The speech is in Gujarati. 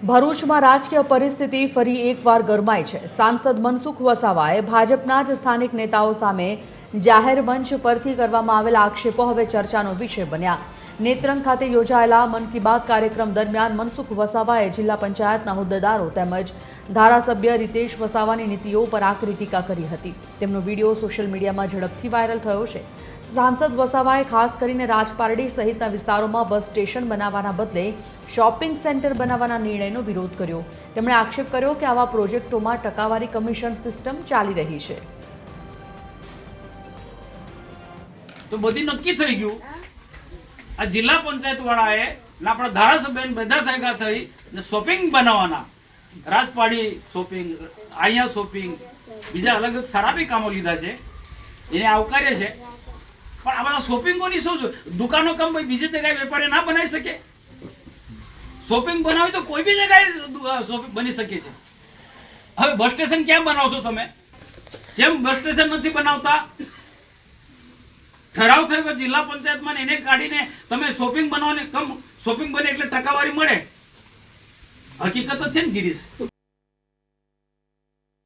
ભરૂચમાં રાજકીય પરિસ્થિતિ ફરી એકવાર ગરમાઈ છે। સાંસદ મનસુખ વસાવાએ ભાજપના જ સ્થાનિક નેતાઓ સામે જાહેર મંચ પરથી કરવામાં આવેલા આક્ષેપો હવે ચર્ચાનો વિષય બન્યા। નેત્રંગ ખાતે યોજાયેલા મન કી બાત કાર્યક્રમ દરમિયાન મનસુખ વસાવાએ જિલ્લા પંચાયતના હોદ્દેદારો તેમજ ધારાસભ્ય રીતેશ વસાવાની નીતિઓ પર આકરી ટીકા કરી હતી। તેમનો વિડીયો સોશિયલ મીડિયામાં ઝડપથી વાયરલ થયો છે। સાંસદ વસાવાએ ખાસ કરીને રાજપારડી સહિતના વિસ્તારોમાં બસ સ્ટેશન બનાવવાના બદલે શોપિંગ સેન્ટર બનાવવાના નિર્ણયનો વિરોધ કર્યો। તેમણે આક્ષેપ કર્યો કે આવા પ્રોજેક્ટોમાં ટકાવારી કમિશન સિસ્ટમ ચાલી રહી છે। તો બધી નક્કી થઈ ગયું। આ જિલ્લા પંચાયત વાળાએ આપણા ધારાસભ્ય બધા ભેગા થઈ ને શોપિંગ બનાવવાના, રાજપાડી શોપિંગ, અહીંયા શોપિંગ, બીજા અલગ અલગ સારા બી કામો લીધા છે, એને આવકારે છે। પણ આ બધા શોપિંગોની શું દુકાનો કામ ભાઈ બીજી જગ્યાએ વેપારી ના બનાવી શકે? શોપિંગ બનાવી તો કોઈ બી જગ્યાએ શોપિંગ બની શકે છે। હવે બસ સ્ટેશન ક્યાં બનાવશો તમે? કેમ બસ સ્ટેશન નથી બનાવતા? ઠરાવ થયો કે જિલ્લા પંચાયતમાં એને કાઢીને તમે શોપિંગ બનાવવાની, કમ શોપિંગ બને એટલે ટકાવારી મળે। હકીકત છે ને ગિરીશ?